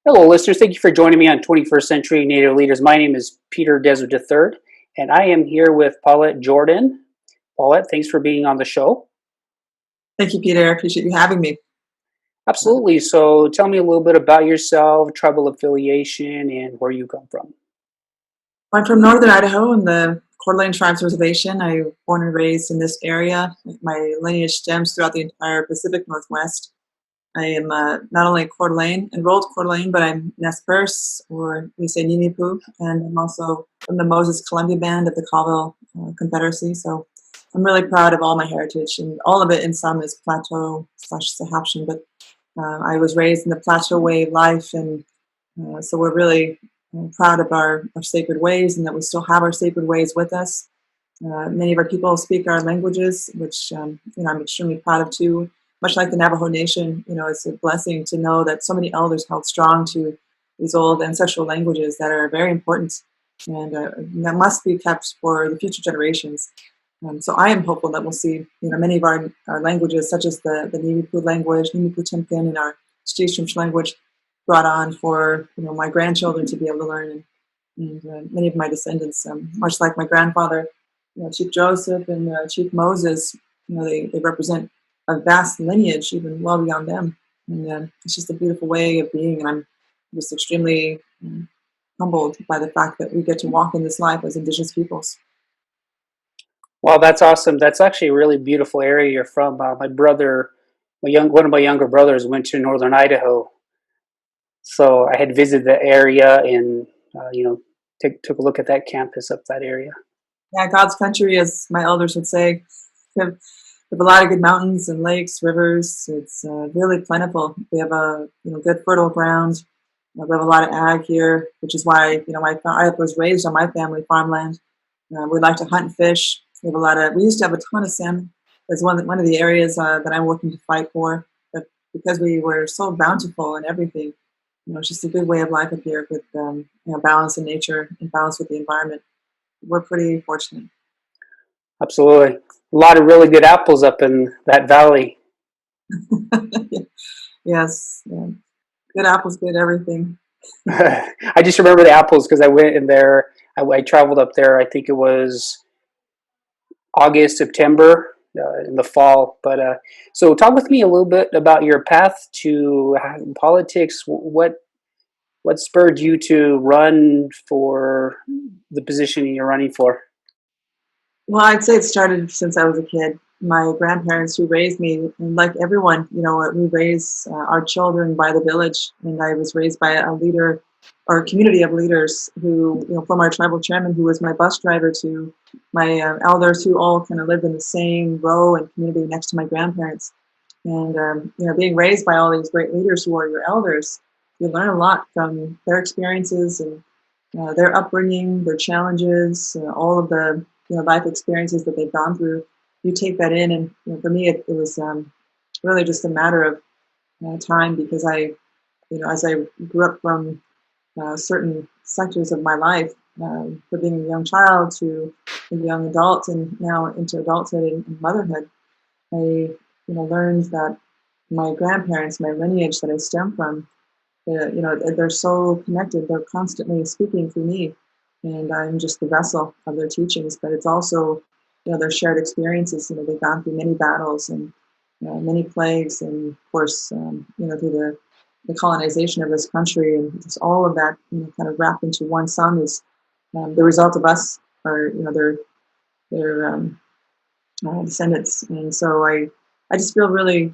Hello, listeners. Thank you for joining me on 21st Century Native Leaders. My name is Peter Desert III, and I am here with Paulette Jordan. Paulette, thanks for being on the show. Thank you, Peter. I appreciate you having me. Absolutely. So tell me a little bit about yourself, tribal affiliation, and where you come from. I'm from northern Idaho in the Coeur d'Alene Tribes Reservation. I was born and raised in this area. My lineage stems throughout the entire Pacific Northwest. I am not only Coeur d'Alene, enrolled Coeur d'Alene, but I'm Nez Perce, or we say Ninipu, and I'm also from the Moses Columbia Band of the Colville Confederacy. So I'm really proud of all my heritage, and all of it in some is Plateau slash Sahaption, but I was raised in the Plateau way of life, and so we're really proud of our sacred ways and that we still have our sacred ways with us. Many of our people speak our languages, which I'm extremely proud of too. Much like the Navajo Nation, it's a blessing to know that so many elders held strong to these old ancestral languages that are very important and that must be kept for the future generations. So I am hopeful that we'll see, many of our languages, such as the Nimipu language, Nimipu Timken, and our Stishnch language, brought on for my grandchildren to be able to learn, and many of my descendants, much like my grandfather, Chief Joseph and Chief Moses, they represent a vast lineage, even well beyond them, and it's just a beautiful way of being, and I'm just extremely humbled by the fact that we get to walk in this life as Indigenous peoples. Well, that's awesome. That's actually a really beautiful area you're from. My brother, one of my younger brothers, went to northern Idaho, so I had visited the area and took a look at that campus up that area. Yeah, God's country, as my elders would say. We have a lot of good mountains and lakes, rivers. It's really plentiful. We have a good fertile ground. We have a lot of ag here, which is why I was raised on my family farmland. We like to hunt and fish. We have a lot of. We used to have a ton of salmon. That's one of the areas that I'm working to fight for. But because we were so bountiful and everything, it's just a good way of life up here with balance in nature and balance with the environment. We're pretty fortunate. Absolutely. A lot of really good apples up in that valley. Yes, yeah. Good apples, good everything. I just remember the apples because I went in there. I traveled up there. I think it was August, September, in the fall. But so, talk with me a little bit about your path to politics. What spurred you to run for the position you're running for? Well, I'd say it started since I was a kid. My grandparents who raised me, and like everyone, we raise our children by the village, and I was raised by a leader or a community of leaders who, from our tribal chairman, who was my bus driver, to my elders who all kind of lived in the same row and community next to my grandparents. And, being raised by all these great leaders who are your elders, you learn a lot from their experiences and their upbringing, their challenges, all of the life experiences that they've gone through. You take that in, and for me, it was really just a matter of time because as I grew up from certain sectors of my life, from being a young child to a young adult, and now into adulthood and motherhood, I learned that my grandparents, my lineage that I stem from, they're so connected. They're constantly speaking through me, and I'm just the vessel of their teachings. But it's also, their shared experiences. They've gone through many battles and many plagues, and of course, through the colonization of this country, and just all of that, kind of wrapped into one sum is the result of us, or their descendants. And so I just feel really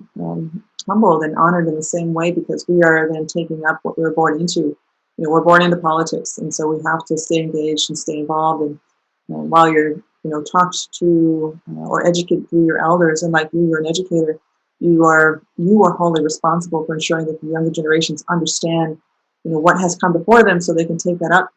humbled and honored in the same way because we are then taking up what we were born into. We're born into politics, and so we have to stay engaged and stay involved. And while you're, talked to or educated through your elders, and like you're an educator, you are wholly responsible for ensuring that the younger generations understand, what has come before them, so they can take that up.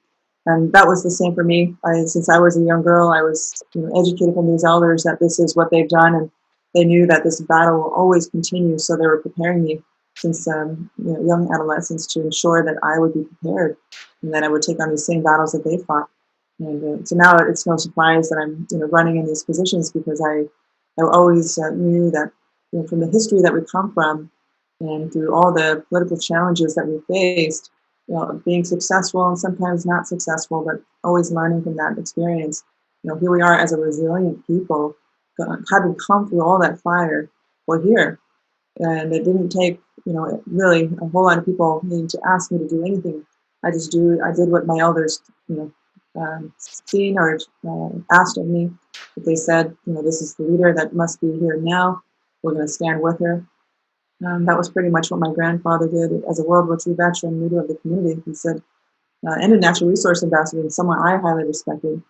And that was the same for me. Since I was a young girl, I was educated from these elders that this is what they've done, and they knew that this battle will always continue. So they were preparing me since young adolescence to ensure that I would be prepared and that I would take on the same battles that they fought. And so now it's no surprise that I'm running in these positions because I always knew that from the history that we come from and through all the political challenges that we faced, being successful and sometimes not successful, but always learning from that experience. Here we are as a resilient people, having come through all that fire. We're here, and it didn't take really a whole lot of people needing to ask me to do anything. I did what my elders seen or asked of me. If they said, this is the leader that must be here now, we're going to stand with her. That was pretty much what my grandfather did as a World War II veteran, leader of the community. He said, and a natural resource ambassador, and someone I highly respected.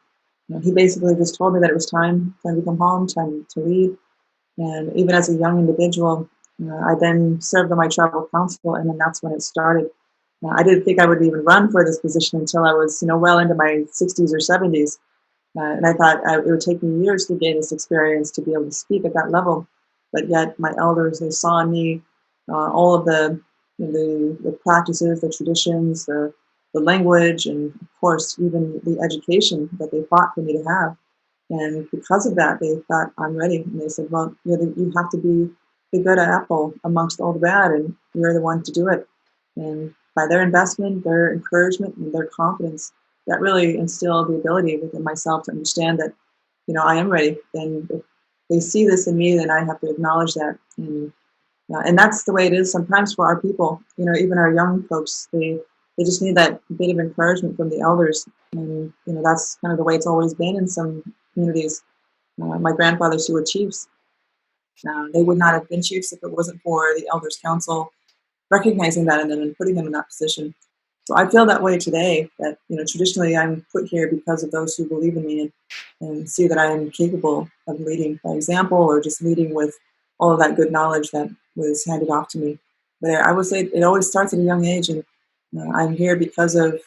He basically just told me that it was time to come home, time to lead. And even as a young individual, I then served on my tribal council, and then that's when it started. I didn't think I would even run for this position until I was, well into my 60s or 70s. And I thought it would take me years to gain this experience to be able to speak at that level. But yet, my elders, they saw in me all of the practices, the traditions, the language, and of course, even the education that they fought for me to have. And because of that, they thought, I'm ready. And they said, well, you have to be the good apple amongst all the bad, and you're the one to do it. And by their investment, their encouragement, and their confidence, that really instilled the ability within myself to understand that, I am ready. And if they see this in me, then I have to acknowledge that. And that's the way it is sometimes for our people. Even our young folks, they just need that bit of encouragement from the elders. And that's kind of the way it's always been in some communities. My grandfathers who were chiefs, they would not have been chiefs if it wasn't for the elders council recognizing that in them and putting them in that position. So I feel that way today, that traditionally I'm put here because of those who believe in me and see that I am capable of leading by example, or just leading with all of that good knowledge that was handed off to me. But I would say it always starts at a young age, and I'm here because of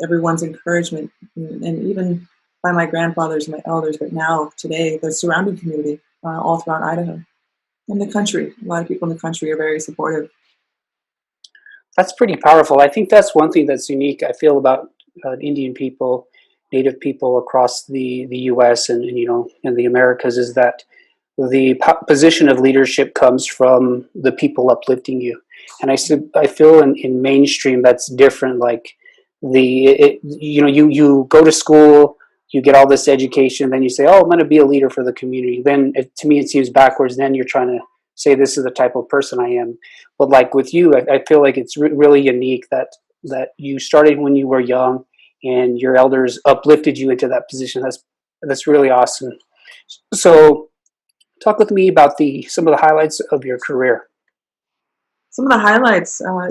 everyone's encouragement, and even by my grandfathers and my elders, but now today the surrounding community all throughout Idaho and the country. A lot of people in the country are very supportive. That's pretty powerful. I think that's one thing that's unique, I feel, about Indian people, Native people across the U.S. and in the Americas, is that the position of leadership comes from the people uplifting you. And I feel in mainstream that's different. Like you go to school, you get all this education, then you say, oh, I'm going to be a leader for the community. Then to me it seems backwards. Then you're trying to say this is the type of person I am. But like with you, I feel like it's really unique that you started when you were young and your elders uplifted you into that position. That's really awesome. So talk with me about some of the highlights of your career. Some of the highlights, I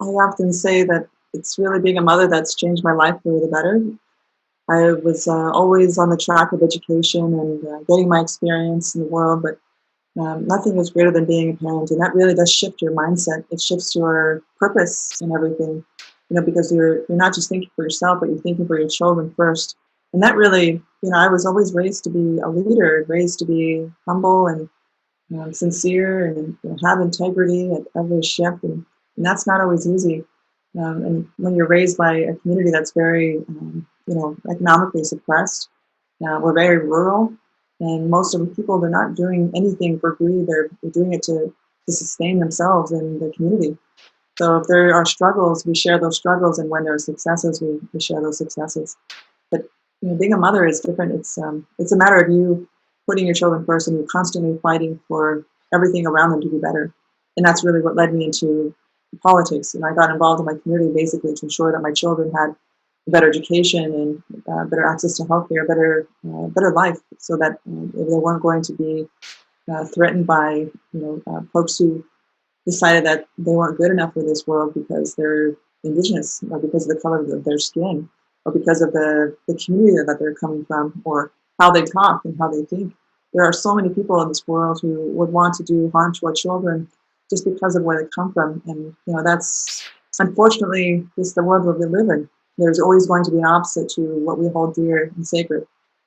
often say that it's really being a mother that's changed my life for the better. I was always on the track of education and getting my experience in the world, but nothing is greater than being a parent, and that really does shift your mindset. It shifts your purpose and everything, because you're not just thinking for yourself, but you're thinking for your children first. And that really, I was always raised to be a leader, raised to be humble and sincere, and have integrity at every shift, and that's not always easy. And when you're raised by a community that's very, economically suppressed, we're very rural, and most of the people, they're not doing anything for greed. They're doing it to sustain themselves and the community. So if there are struggles, we share those struggles, and when there are successes, we share those successes. But being a mother is different. It's a matter of you putting your children first, and you're constantly fighting for everything around them to be better. And that's really what led me into politics. And I got involved in my community basically to ensure that my children had better education and better access to healthcare, better life, so that they weren't going to be threatened by folks who decided that they weren't good enough for this world because they're indigenous, or because of the color of their skin, or because of the community that they're coming from, or how they talk and how they think. There are so many people in this world who would want to do harm to our children just because of where they come from. And that's unfortunately just the world that we live in. There's always going to be an opposite to what we hold dear and sacred.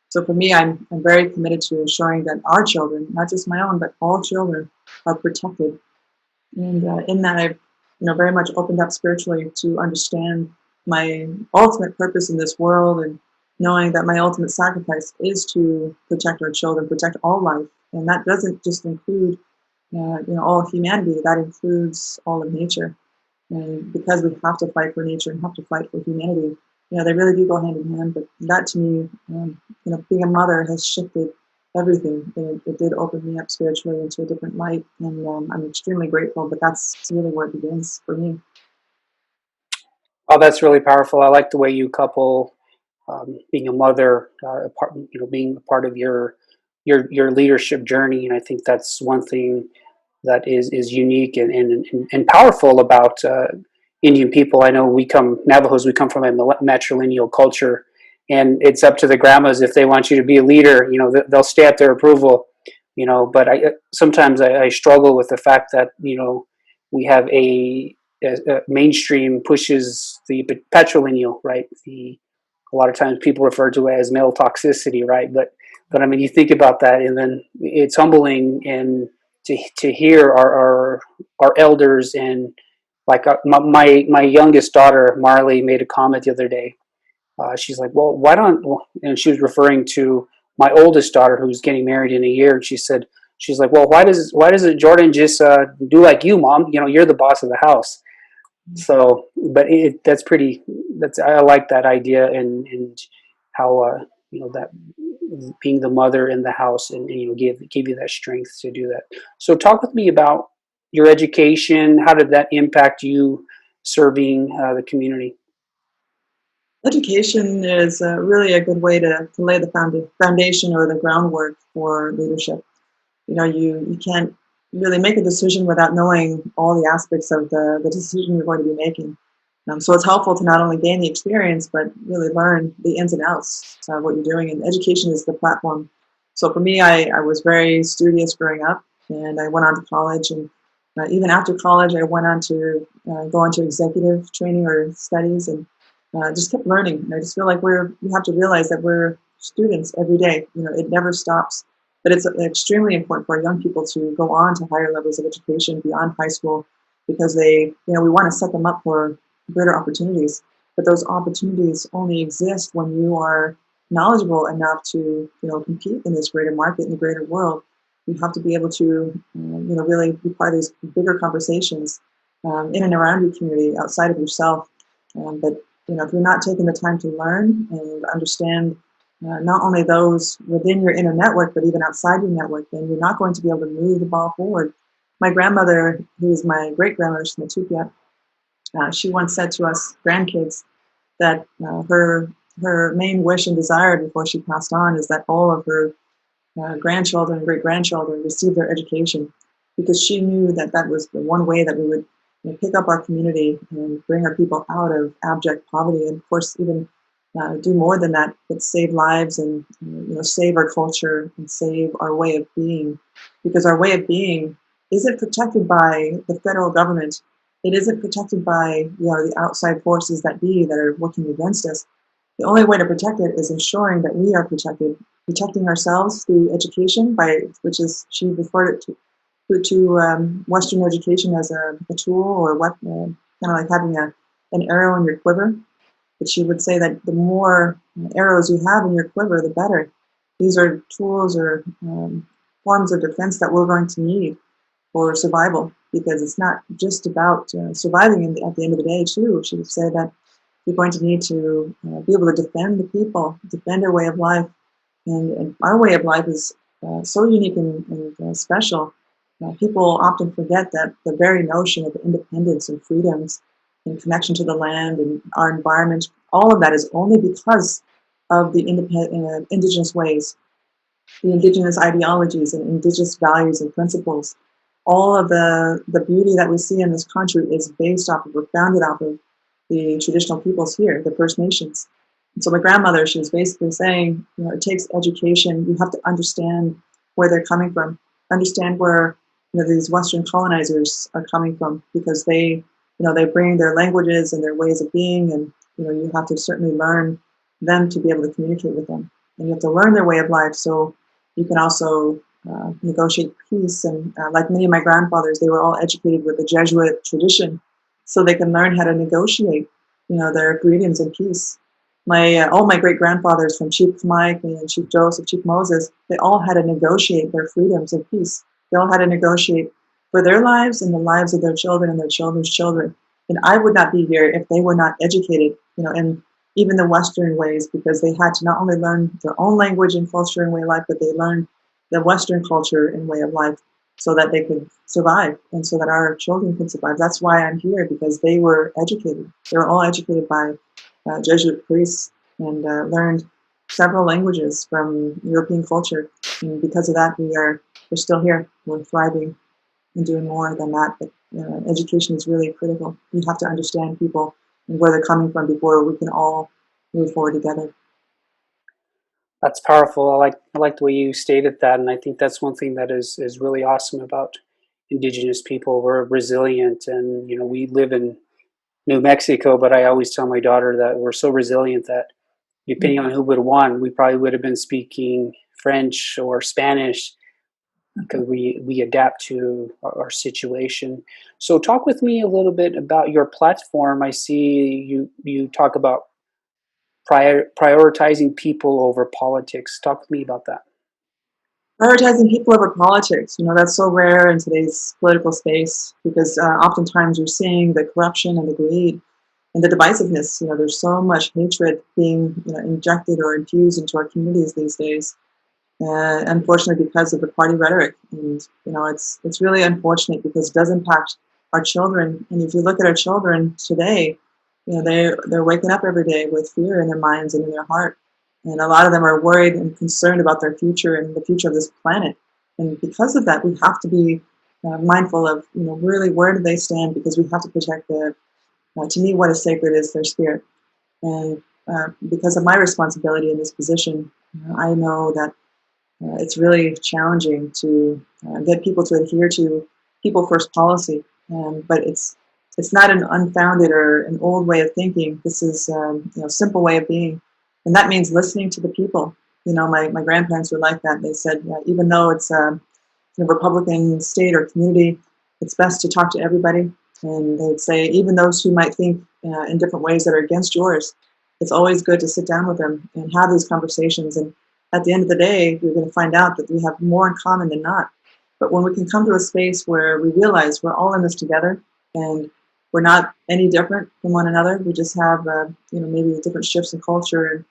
So for me, I'm very committed to ensuring that our children, not just my own, but all children, are protected. And in that, I've very much opened up spiritually to understand my ultimate purpose in this world, and knowing that my ultimate sacrifice is to protect our children, protect all life, and that doesn't just include all humanity. That includes all of nature. And because we have to fight for nature and have to fight for humanity, they really do go hand in hand. But that to me, being a mother has shifted everything. And it did open me up spiritually into a different light. And I'm extremely grateful, but that's really where it begins for me. Oh, that's really powerful. I like the way you couple being a mother, being a part of your leadership journey, and I think that's one thing that is unique and powerful about Indian people. I know we come Navajos. We come from a matrilineal culture, and it's up to the grandmas if they want you to be a leader. They'll stamp their approval. But I sometimes I struggle with the fact that we have a mainstream pushes the patrilineal, right? A lot of times people refer to it as male toxicity, right? But I mean, you think about that, and then it's humbling and to hear our elders and like my youngest daughter Marley made a comment the other day. She's like, well, why don't, and she was referring to my oldest daughter who's getting married in a year, and she's like, well, why does it Jordan just do like you, mom? You're the boss of the house. So, but that's pretty. I like that idea and how that being the mother in the house and give you that strength to do that. So, talk with me about your education. How did that impact you serving the community? Education is really a good way to lay the foundation or the groundwork for leadership. You can't really make a decision without knowing all the aspects of the decision you're going to be making. So it's helpful to not only gain the experience, but really learn the ins and outs of what you're doing. And education is the platform. So for me, I was very studious growing up, and I went on to college. And even after college, I went on to go into executive training or studies, and just kept learning. And I just feel like we have to realize that we're students every day. It never stops. But it's extremely important for young people to go on to higher levels of education beyond high school, because we want to set them up for greater opportunities. But those opportunities only exist when you are knowledgeable enough to, compete in this greater market, in the greater world. You have to be able to, really be part of these bigger conversations in and around your community, outside of yourself. But if you're not taking the time to learn and understand not only those within your inner network, but even outside your network, then you're not going to be able to move the ball forward. My grandmother, who is my great grandmother, Snatupia, she once said to us grandkids that her main wish and desire before she passed on is that all of her grandchildren and great grandchildren receive their education, because she knew that that was the one way that we would pick up our community and bring our people out of abject poverty, and of course even do more than that, but save lives and save our culture and save our way of being, because our way of being isn't protected by the federal government. It isn't protected by the outside forces that are working against us. The only way to protect it is ensuring that we are protected, protecting ourselves through education, which is she referred it to Western education as a tool or what, kind of like having an arrow in your quiver. But she would say that the more arrows you have in your quiver, the better. These are tools or forms of defense that we're going to need for survival, because it's not just about surviving at the end of the day, too. She would say that you're going to need to be able to defend the people, defend our way of life. And our way of life is so unique and special. People often forget that the very notion of independence and freedoms and connection to the land and our environment, all of that is only because of the indigenous ways, the indigenous ideologies and indigenous values and principles. All of the beauty that we see in this country is based off of, or founded off of, the traditional peoples here, the First Nations. And so my grandmother, she was basically saying, it takes education. You have to understand where they're coming from, understand where these Western colonizers are coming from, because they bring their languages and their ways of being, and you have to certainly learn them to be able to communicate with them, and you have to learn their way of life so you can also negotiate peace. And like many of my grandfathers, they were all educated with the Jesuit tradition, so they can learn how to negotiate, their freedoms and peace. All my great grandfathers, from Chief Mike and Chief Joseph, Chief Moses, they all had to negotiate their freedoms and peace. They all had to negotiate for their lives and the lives of their children and their children's children. And I would not be here if they were not educated, in even the Western ways, because they had to not only learn their own language and culture and way of life, but they learned the Western culture and way of life so that they could survive and so that our children can survive. That's why I'm here, because they were educated. They were all educated by Jesuit priests and learned several languages from European culture. And because of that, we're still here. We're thriving and doing more than that. But education is really critical. You have to understand people and where they're coming from before we can all move forward together. That's powerful. I like the way you stated that, and I think that's one thing that is really awesome about Indigenous people. We're resilient, and we live in New Mexico, but I always tell my daughter that we're so resilient that depending on who would have won, we probably would have been speaking French or Spanish because we adapt to our situation. So, talk with me a little bit about your platform. I see you talk about prioritizing people over politics. Talk with me about that. Prioritizing people over politics, that's so rare in today's political space because oftentimes you're seeing the corruption and the greed and the divisiveness. There's so much hatred being injected or infused into our communities these days. Unfortunately, because of the party rhetoric, and it's really unfortunate because it does impact our children. And if you look at our children today, they're waking up every day with fear in their minds and in their heart, and a lot of them are worried and concerned about their future and the future of this planet. And because of that, we have to be mindful of really where do they stand, because we have to protect their. To me, what is sacred is their spirit, and because of my responsibility in this position, I know that it's really challenging to get people to adhere to people first policy, but it's not an unfounded or an old way of thinking. This is a simple way of being, and that means listening to the people. My grandparents were like that. They said even though it's a Republican state or community, it's best to talk to everybody. And they'd say even those who might think in different ways that are against yours, it's always good to sit down with them and have these conversations. And at the end of the day, you're going to find out that we have more in common than not. But when we can come to a space where we realize we're all in this together and we're not any different from one another, we just have maybe different shifts in culture,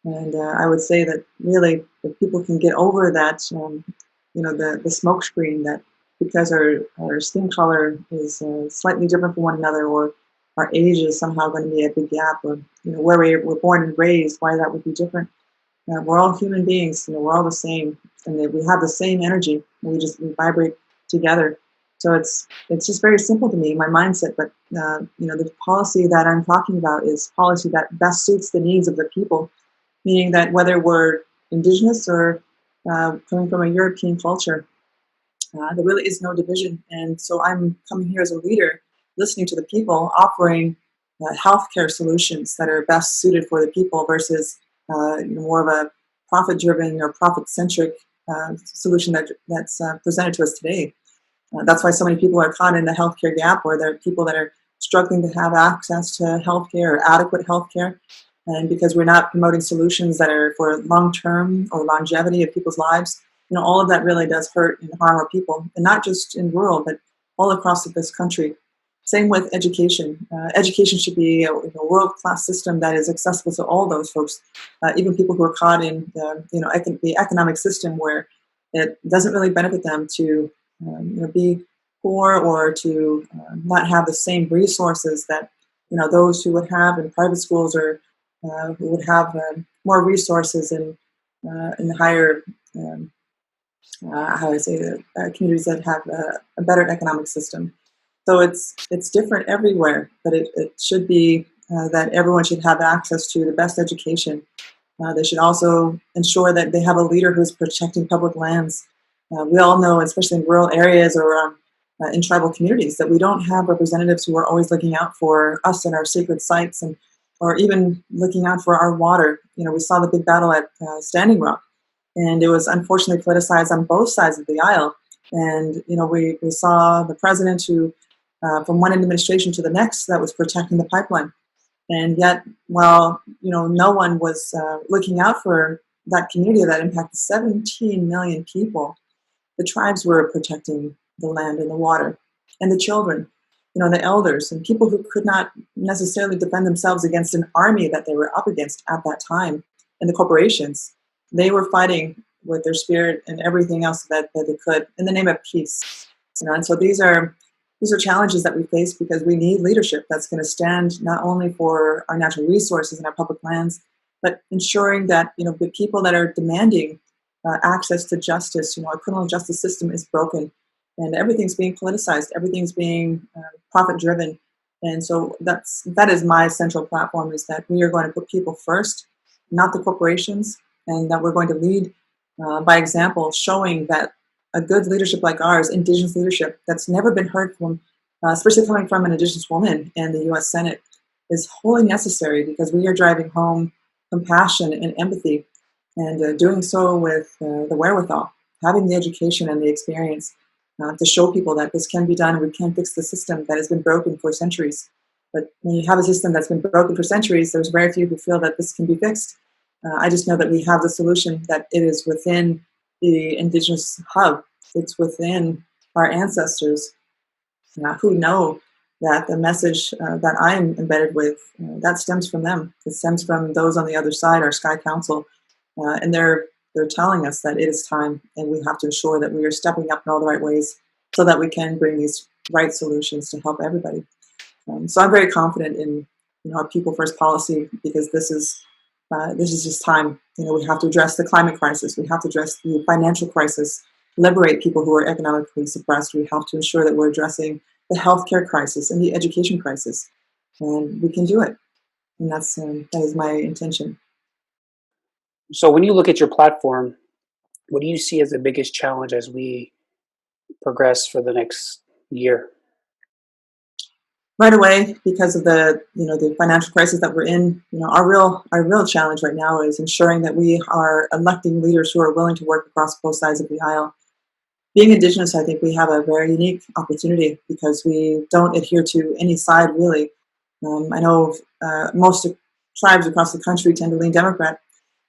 and I would say that really if people can get over that, the smoke screen that because our skin color is slightly different from one another, or our age is somehow going to be a big gap, or where we were born and raised, why that would be different. We're all human beings. We're all the same, and we have the same energy. We vibrate together. So it's just very simple to me, my mindset. But the policy that I'm talking about is policy that best suits the needs of the people, meaning that whether we're indigenous or coming from a European culture, there really is no division. And so I'm coming here as a leader, listening to the people, offering healthcare solutions that are best suited for the people versus more of a profit-driven or profit-centric solution that's presented to us today. That's why so many people are caught in the healthcare gap, where there are people that are struggling to have access to healthcare or adequate healthcare. And because we're not promoting solutions that are for long-term or longevity of people's lives, all of that really does hurt and harm our people, and not just in rural, but all across this country. Same with education. Education should be a world-class system that is accessible to all those folks, even people who are caught in the economic system where it doesn't really benefit them to be poor or to not have the same resources that those who would have in private schools, or who would have more resources in higher how I say it, communities that have a better economic system. So it's different everywhere, but it should be that everyone should have access to the best education. They should also ensure that they have a leader who's protecting public lands. We all know, especially in rural areas or in tribal communities, that we don't have representatives who are always looking out for us and our sacred sites, and or even looking out for our water. We saw the big battle at Standing Rock, and it was unfortunately politicized on both sides of the aisle. And we saw the president who, from one administration to the next, that was protecting the pipeline. And yet, while no one was looking out for that community that impacted 17 million people, the tribes were protecting the land and the water and the children. the elders and people who could not necessarily defend themselves against an army that they were up against at that time, and the corporations. They were fighting with their spirit and everything else that they could in the name of peace. And so these are challenges that we face because we need leadership that's going to stand not only for our natural resources and our public lands, but ensuring that the people that are demanding access to justice. Our criminal justice system is broken, and everything's being politicized. Everything's being profit driven, and so that is my central platform: is that we are going to put people first, not the corporations, and that we're going to lead by example, showing that a good leadership like ours, Indigenous leadership, that's never been heard from, especially coming from an Indigenous woman in the U.S. Senate, is wholly necessary because we are driving home compassion and empathy, and doing so with the wherewithal, having the education and the experience to show people that this can be done. We can fix the system that has been broken for centuries. But when you have a system that's been broken for centuries, there's very few who feel that this can be fixed. I just know that we have the solution, that it is within the Indigenous hub. It's within our ancestors who know that the message that I'm embedded with, that stems from them. It stems from those on the other side, our Sky Council, and they're telling us that it is time, and we have to ensure that we are stepping up in all the right ways so that we can bring these right solutions to help everybody. So I'm very confident in our people first policy, because this is just time. We have to address the climate crisis. We have to address the financial crisis, liberate people who are economically suppressed. We have to ensure that we're addressing the healthcare crisis and the education crisis, and we can do it. And that is my intention. So when you look at your platform, what do you see as the biggest challenge as we progress for the next year? Right away, because of the financial crisis that we're in, our real challenge right now is ensuring that we are electing leaders who are willing to work across both sides of the aisle. Being Indigenous, I think we have a very unique opportunity because we don't adhere to any side really. I know most tribes across the country tend to lean Democrat,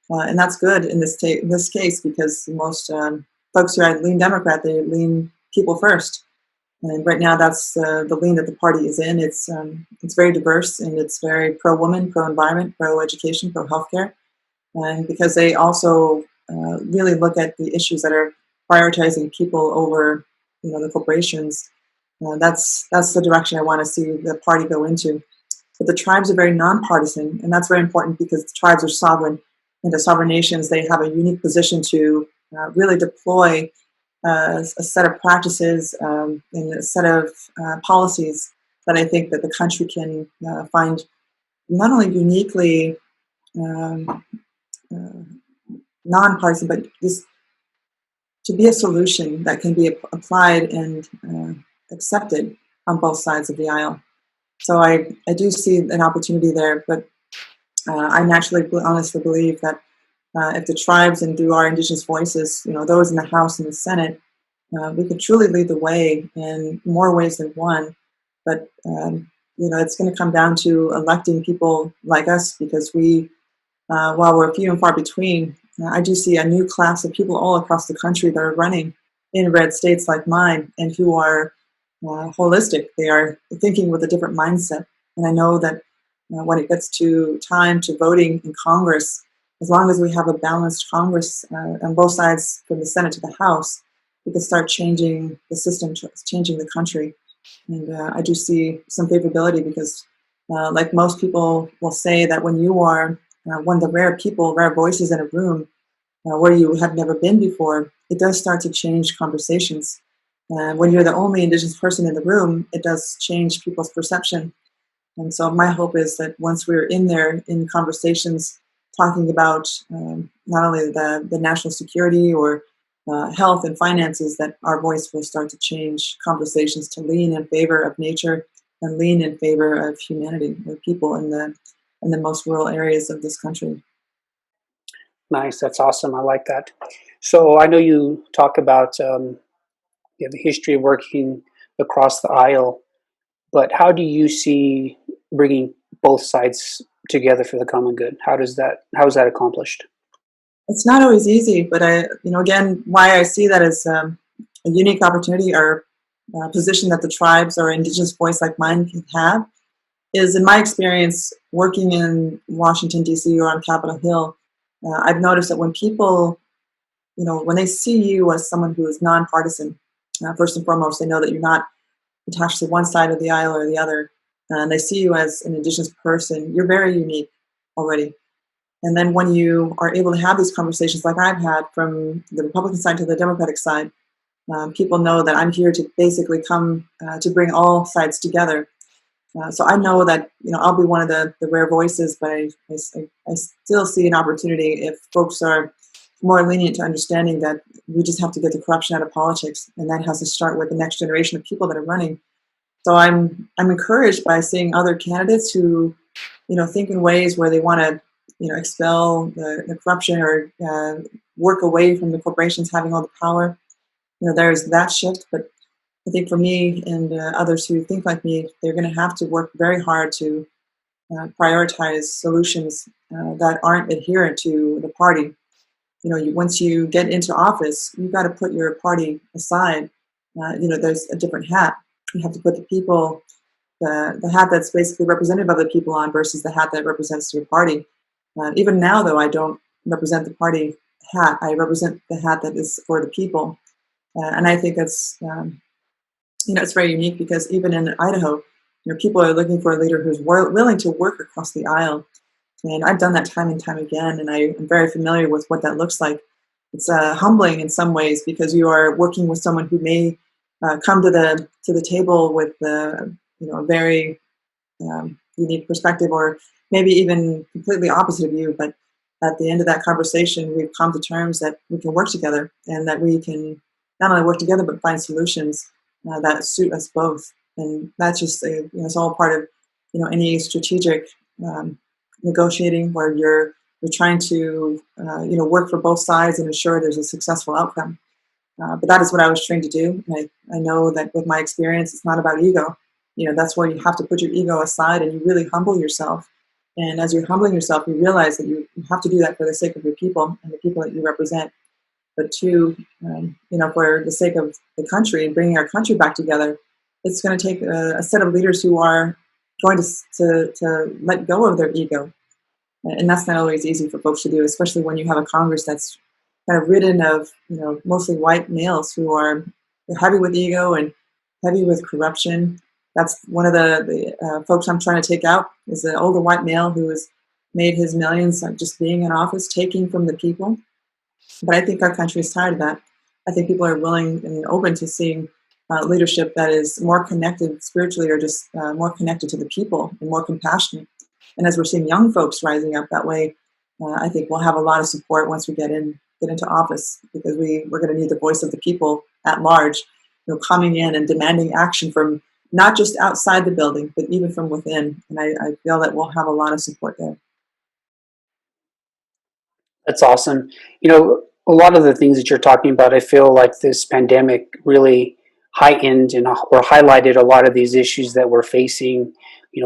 and that's good in this case, because most folks who lean Democrat, they lean people first. And right now, that's the lean that the party is in. It's very diverse, and it's very pro-woman, pro-environment, pro-education, pro-healthcare, and because they also really look at the issues that are prioritizing people over the corporations. That's the direction I want to see the party go into. But the tribes are very nonpartisan, and that's very important because the tribes are sovereign, and as sovereign nations, they have a unique position to really deploy a set of practices and a set of policies that I think that the country can find not only uniquely nonpartisan, but just to be a solution that can be applied and accepted on both sides of the aisle. So I do see an opportunity there, but I naturally, honestly believe that if the tribes and through our Indigenous voices, those in the House and the Senate, we could truly lead the way in more ways than one. But it's going to come down to electing people like us, because while we're few and far between, I do see a new class of people all across the country that are running in red states like mine, and who are holistic. They are thinking with a different mindset. And I know that when it gets to time to voting in Congress, as long as we have a balanced Congress on both sides, from the Senate to the House, we can start changing the system, changing the country. And I do see some favorability because, like most people will say, that when you are one of the rare voices in a room where you have never been before, it does start to change conversations. When you're the only Indigenous person in the room, it does change people's perception. And so my hope is that once we're in there in conversations talking about not only the national security or health and finances, that our voice will start to change conversations to lean in favor of nature and lean in favor of humanity, or people in the most rural areas of this country. Nice, that's awesome. I like that. So I know you talk about the history of working across the aisle, but how do you see bringing both sides together for the common good? How is that accomplished? It's not always easy, but again, why I see that as a unique opportunity are position that the tribes or indigenous voice like mine can have is, in my experience, working in Washington, D.C. or on Capitol Hill, I've noticed that when people, when they see you as someone who is nonpartisan, first and foremost, they know that you're not attached to one side of the aisle or the other, and they see you as an indigenous person. You're very unique already. And then when you are able to have these conversations like I've had from the Republican side to the Democratic side, people know that I'm here to basically come to bring all sides together. So I know that I'll be one of the rare voices, but I still see an opportunity if folks are more lenient to understanding that we just have to get the corruption out of politics, and that has to start with the next generation of people that are running. So I'm encouraged by seeing other candidates who think in ways where they want to expel the corruption or work away from the corporations having all the power. There's that shift, but I think for me and others who think like me, they're going to have to work very hard to prioritize solutions that aren't adherent to the party. Once you get into office, you've got to put your party aside. There's a different hat. You have to put the people, the hat that's basically representative of the people on versus the hat that represents your party. Even now, though, I don't represent the party hat. I represent the hat that is for the people. And I think that's it's very unique because even in Idaho, people are looking for a leader who's willing to work across the aisle. And I've done that time and time again, and I am very familiar with what that looks like. It's humbling in some ways because you are working with someone who may come to the table with a very unique perspective, or maybe even completely opposite of you. But at the end of that conversation, we've come to terms that we can work together, and that we can not only work together but find solutions that suit us both. And that's just it's all part of any strategic negotiating where you're trying to work for both sides and ensure there's a successful outcome. But that is what I was trained to do. And I know that with my experience, it's not about ego. That's where you have to put your ego aside and you really humble yourself. And as you're humbling yourself, you realize that you have to do that for the sake of your people and the people that you represent. But two, for the sake of the country and bringing our country back together, it's going to take a set of leaders who are going to let go of their ego. And that's not always easy for folks to do, especially when you have a Congress that's kind of ridden of, mostly white males who are heavy with ego and heavy with corruption. That's one of the folks I'm trying to take out is an older white male who has made his millions just being in office, taking from the people. But I think our country is tired of that. I think people are willing and open to seeing leadership that is more connected spiritually or just more connected to the people and more compassionate. And as we're seeing young folks rising up that way, I think we'll have a lot of support once we get into office, because we're going to need the voice of the people at large, coming in and demanding action from not just outside the building, but even from within. And I feel that we'll have a lot of support there. That's awesome. A lot of the things that you're talking about, I feel like this pandemic really heightened or highlighted a lot of these issues that we're facing.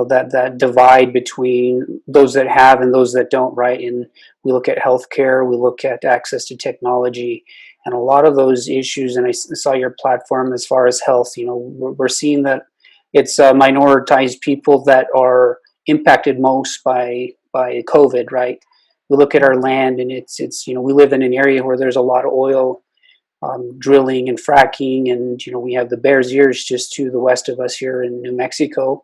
That divide between those that have and those that don't, right? And we look at healthcare, we look at access to technology, and a lot of those issues. And I saw your platform as far as health. We're seeing that it's minoritized people that are impacted most by COVID, right? We look at our land, and it's we live in an area where there's a lot of oil drilling and fracking, and we have the Bears Ears just to the west of us here in New Mexico.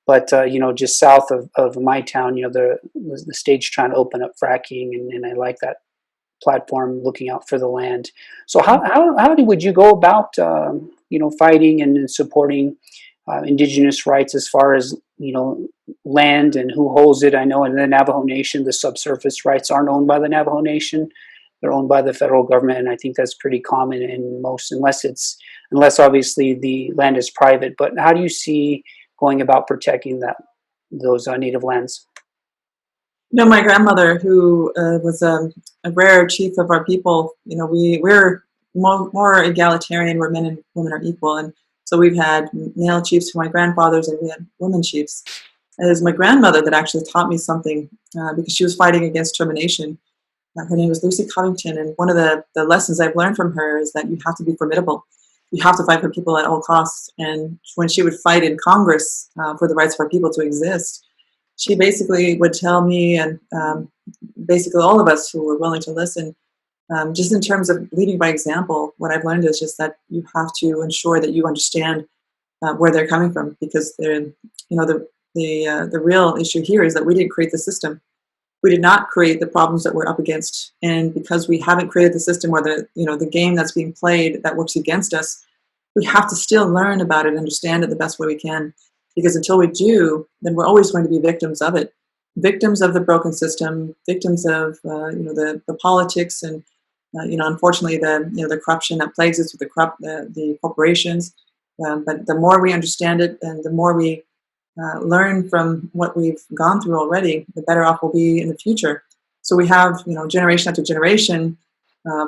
But just south of my town, the state's trying to open up fracking, and I like that platform, looking out for the land. So how would you go about fighting and supporting indigenous rights as far as land and who holds it? I know in the Navajo Nation, the subsurface rights aren't owned by the Navajo Nation; they're owned by the federal government, and I think that's pretty common in most, unless obviously the land is private. But how do you see going about protecting those native lands? My grandmother, who was a rare chief of our people, we're more egalitarian, where men and women are equal. And so we've had male chiefs for my grandfathers, and we had women chiefs. And it was my grandmother that actually taught me something because she was fighting against termination. Her name was Lucy Covington, and one of the lessons I've learned from her is that you have to be formidable. you have to fight for people at all costs. And when she would fight in Congress for the rights for people to exist, she basically would tell me and basically all of us who were willing to listen, just in terms of leading by example, what I've learned is just that you have to ensure that you understand where they're coming from, because the real issue here is that we didn't create the system. We did not create the problems that we're up against, and because we haven't created the system or the game that's being played that works against us, we have to still learn about it and understand it the best way we can. Because until we do, then we're always going to be victims of it, victims of the broken system, victims of the politics and unfortunately the corruption that plagues us with the corporations. But the more we understand it and the more we learn from what we've gone through already, the better off we'll be in the future. So we have, generation after generation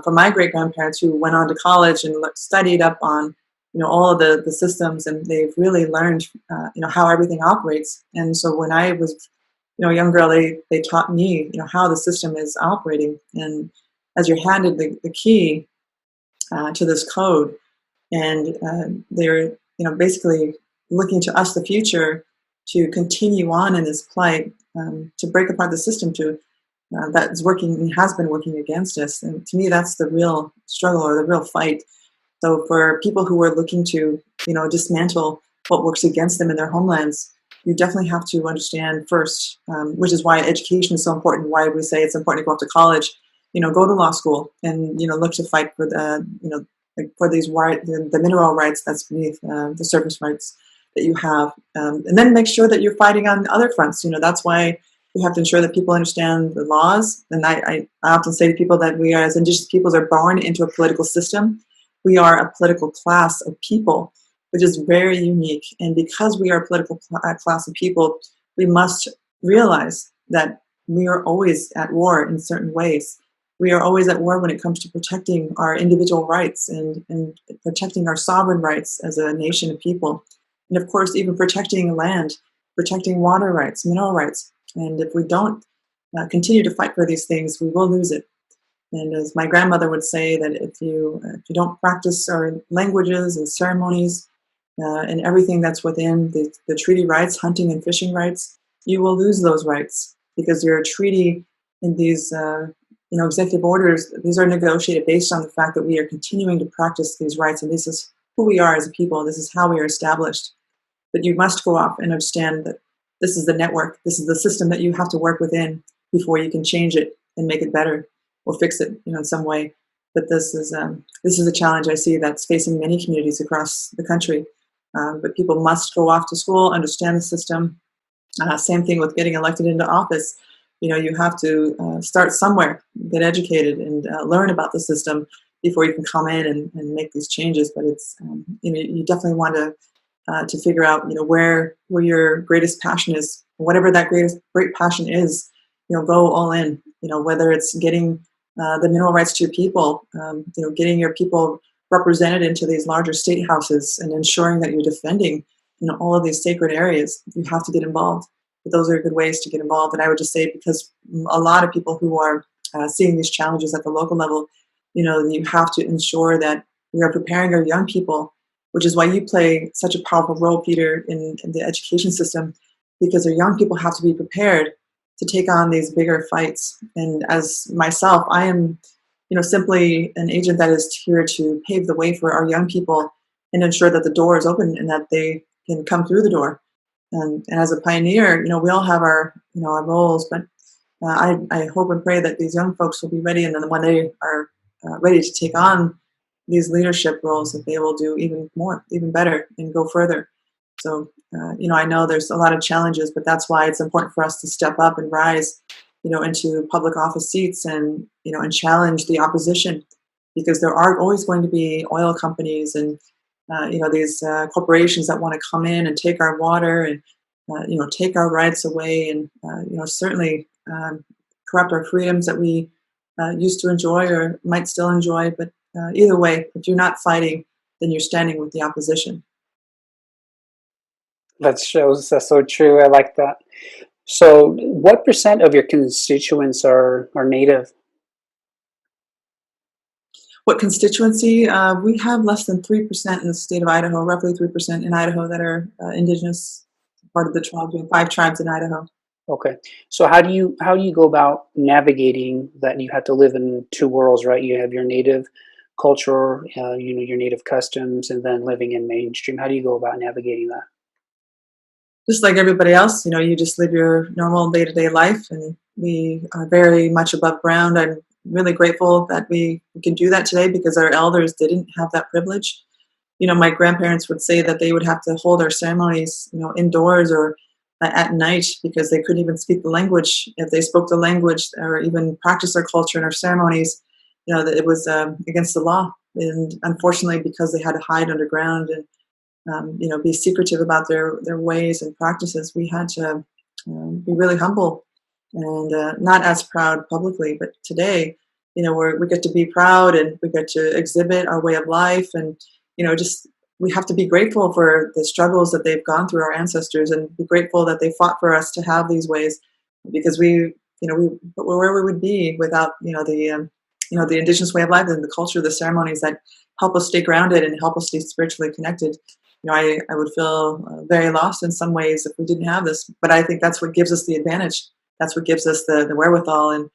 from my great grandparents who went on to college and studied up on, all of the systems, and they've really learned, how everything operates. And so when I was, a young girl, they taught me, how the system is operating. And as you're handed the key to this code, and they're, basically looking to us, the future, to continue on in this plight, to break apart the system that is working and has been working against us. And to me, that's the real struggle or the real fight. So for people who are looking to, dismantle what works against them in their homelands, you definitely have to understand first, which is why education is so important, why we say it's important to go off to college, go to law school and, look to fight for for these the mineral rights that's beneath the surface rights that you have. And then make sure that you're fighting on other fronts. That's why we have to ensure that people understand the laws. And I often say to people that we are, as Indigenous peoples, are born into a political system. We are a political class of people, which is very unique. And because we are a political class of people, we must realize that we are always at war in certain ways. We are always at war when it comes to protecting our individual rights and protecting our sovereign rights as a nation of people. And of course, even protecting land, protecting water rights, mineral rights. And if we don't continue to fight for these things, we will lose it. And as my grandmother would say, that if you don't practice our languages and ceremonies and everything that's within the treaty rights, hunting and fishing rights, you will lose those rights, because your treaty and these executive orders, these are negotiated based on the fact that we are continuing to practice these rights, and this is who we are as a people. This is how we are established. But you must go off and understand that this is the network, this is the system that you have to work within before you can change it and make it better or fix it, in some way. But this is a challenge I see that's facing many communities across the country. But people must go off to school, understand the system. Same thing with getting elected into office. You have to start somewhere, get educated, and learn about the system before you can come in and make these changes. But it's you definitely want to figure out where your greatest passion is, whatever that great passion is. Go all in. Whether it's getting the mineral rights to your people, getting your people represented into these larger state houses, and ensuring that you're defending all of these sacred areas. You have to get involved. But those are good ways to get involved. And I would just say, because a lot of people who are seeing these challenges at the local level, you have to ensure that we are preparing our young people, which is why you play such a powerful role, Peter, in the education system, because our young people have to be prepared to take on these bigger fights. And as myself, I am, simply an agent that is here to pave the way for our young people and ensure that the door is open and that they can come through the door. And as a pioneer, we all have our roles, but I hope and pray that these young folks will be ready, and then when they are ready to take on these leadership roles, that they will do even more, even better, and go further. So, I know there's a lot of challenges, but that's why it's important for us to step up and rise, into public office seats and, and challenge the opposition, because there are always going to be oil companies and, these corporations that want to come in and take our water and, take our rights away and, certainly corrupt our freedoms that we used to enjoy or might still enjoy. But either way, if you're not fighting, then you're standing with the opposition. That shows that's so true. I like that. So, what percent of your constituents are native? What constituency? We have less than 3% in the state of Idaho, roughly 3% in Idaho that are indigenous, part of the tribe. We have 5 tribes in Idaho. Okay. So how do you go about navigating that you have to live in two worlds, right? You have your native culture, your native customs, and then living in mainstream. How do you go about navigating that? Just like everybody else, you just live your normal day-to-day life, and we are very much above ground. I'm really grateful that we can do that today because our elders didn't have that privilege. My grandparents would say that they would have to hold our ceremonies, indoors or at night because they couldn't even speak the language. If they spoke the language or even practice our culture and our ceremonies, that it was against the law. And unfortunately, because they had to hide underground and be secretive about their ways and practices, we had to be really humble and not as proud publicly. But today, we get to be proud and we get to exhibit our way of life, and just we have to be grateful for the struggles that they've gone through, our ancestors, and be grateful that they fought for us to have these ways, because where we would be without the indigenous way of life and the culture, the ceremonies that help us stay grounded and help us stay spiritually connected. I would feel very lost in some ways if we didn't have this, but I think that's what gives us the advantage. That's what gives us the wherewithal and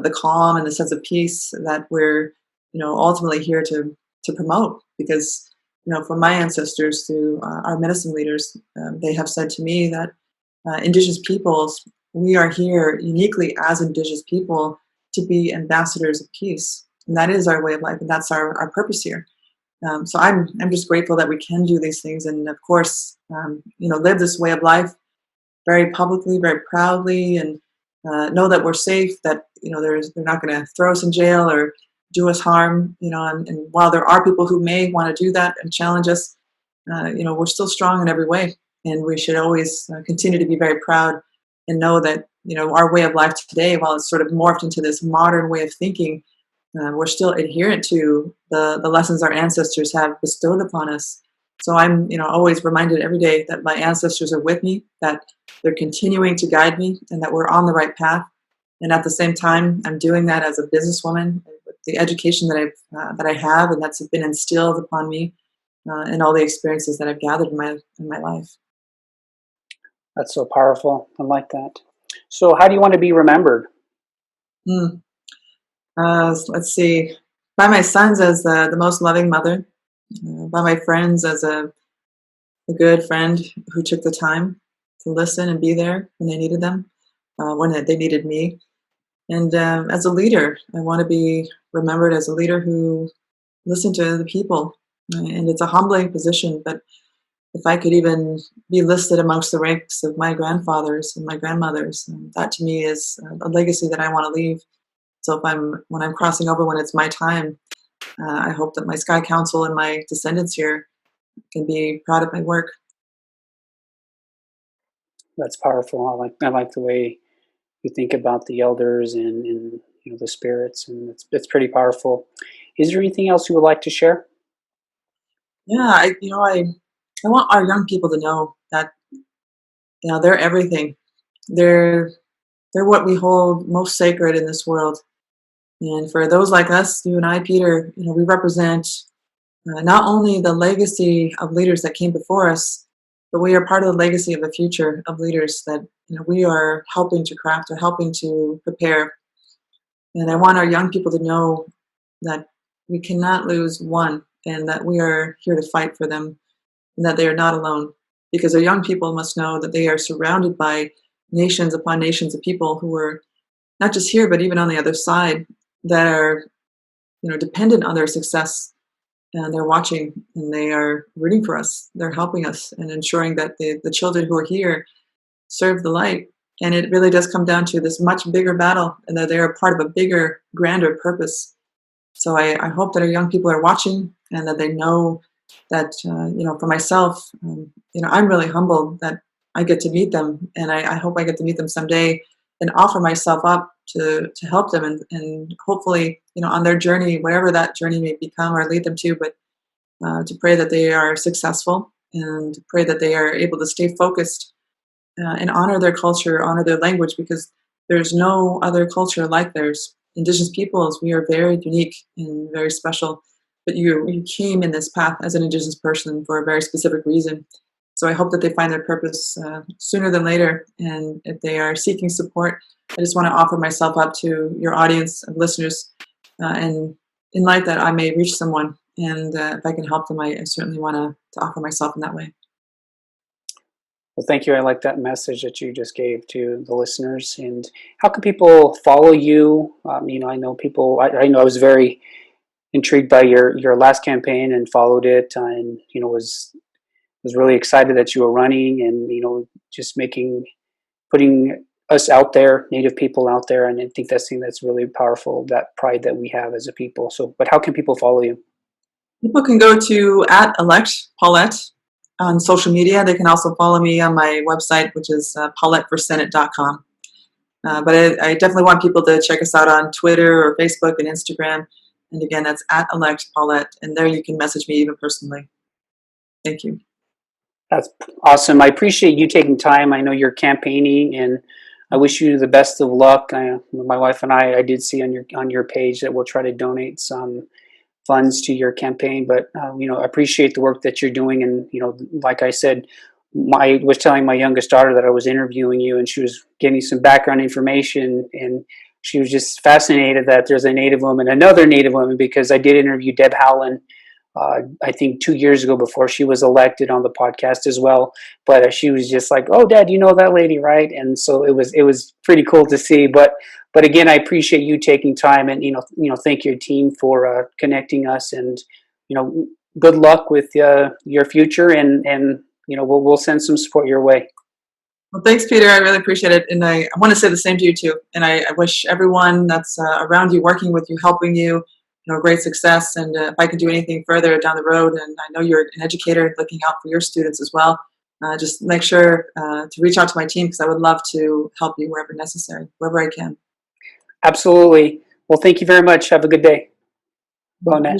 the calm and the sense of peace that we're, ultimately here to promote. Because, from my ancestors to our medicine leaders, they have said to me that Indigenous peoples, we are here uniquely as Indigenous people to be ambassadors of peace, and that is our way of life, and that's our purpose here. So I'm just grateful that we can do these things, and of course, live this way of life very publicly, very proudly, and know that we're safe. That they're not going to throw us in jail or do us harm. And while there are people who may want to do that and challenge us, we're still strong in every way, and we should always continue to be very proud and know that our way of life today, while it's sort of morphed into this modern way of thinking, we're still adherent to the lessons our ancestors have bestowed upon us. So I'm, always reminded every day that my ancestors are with me, that they're continuing to guide me, and that we're on the right path. And at the same time, I'm doing that as a businesswoman with the education that I have, and that's been instilled upon me, and all the experiences that I've gathered in my life. That's so powerful. I like that. So how do you want to be remembered? Mm. Let's see. By my sons as the most loving mother, by my friends as a good friend who took the time to listen and be there when they needed them, when they needed me. And as a leader, I want to be remembered as a leader who listened to the people. And it's a humbling position, but if I could even be listed amongst the ranks of my grandfathers and my grandmothers, that to me is a legacy that I want to leave. So when I'm crossing over, when it's my time, I hope that my Sky Council and my descendants here can be proud of my work. That's powerful. I like the way you think about the elders and the spirits, and it's pretty powerful. Is there anything else you would like to share? Yeah, I want our young people to know that they're everything. They're they're what we hold most sacred in this world. And for those like us, you and I, Peter, we represent not only the legacy of leaders that came before us, but we are part of the legacy of the future of leaders that we are helping to craft or helping to prepare. And I want our young people to know that we cannot lose one, and that we are here to fight for them, and that they are not alone. Because our young people must know that they are surrounded by nations upon nations of people who are not just here, but even on the other side, that are dependent on their success, and they're watching and they are rooting for us. They're helping us and ensuring that the children who are here serve the light. And it really does come down to this much bigger battle, and that they're a part of a bigger, grander purpose. So I hope that our young people are watching, and that they know that, for myself, I'm really humbled that I get to meet them, and I hope I get to meet them someday and offer myself up to help them, and hopefully, on their journey, whatever that journey may become or lead them to, but to pray that they are successful, and to pray that they are able to stay focused, and honor their culture, honor their language, because there's no other culture like theirs. Indigenous peoples, we are very unique and very special. But you came in this path as an Indigenous person for a very specific reason. So I hope that they find their purpose sooner than later. And if they are seeking support, I just want to offer myself up to your audience of listeners, and in light that I may reach someone. And if I can help them, I certainly want to offer myself in that way. Well, thank you. I like that message that you just gave to the listeners. And how can people follow you? I know people. I know I was very intrigued by your last campaign and followed it, and was really excited that you were running, and just putting us out there, Native people out there, and I think that's really powerful. That pride that we have as a people. So, but how can people follow you? People can go to @elect_Paulette on social media. They can also follow me on my website, which is pauletteforsenate.com. But I definitely want people to check us out on Twitter or Facebook and Instagram. And again, that's @elect_Paulette. And there you can message me even personally. Thank you. That's awesome. I appreciate you taking time. I know you're campaigning, and I wish you the best of luck. My wife and I did see on your page that we'll try to donate some funds to your campaign. But I appreciate the work that you're doing. And like I said, I was telling my youngest daughter that I was interviewing you, and she was getting some background information, and she was just fascinated that there's a Native woman, another Native woman, because I did interview Deb Howland. I think 2 years ago before she was elected on the podcast as well. But she was just like, "Oh, Dad, you know that lady, right?" And so it was pretty cool to see. But again, I appreciate you taking time, and thank your team for connecting us, and good luck with your future, and we'll send some support your way. Well, thanks, Peter. I really appreciate it. And I want to say the same to you, too. And I wish everyone that's around you, working with you, helping you, great success. And if I can do anything further down the road, and I know you're an educator and looking out for your students as well, just make sure to reach out to my team, because I would love to help you wherever necessary, wherever I can. Absolutely. Well, thank you very much. Have a good day. Bye now.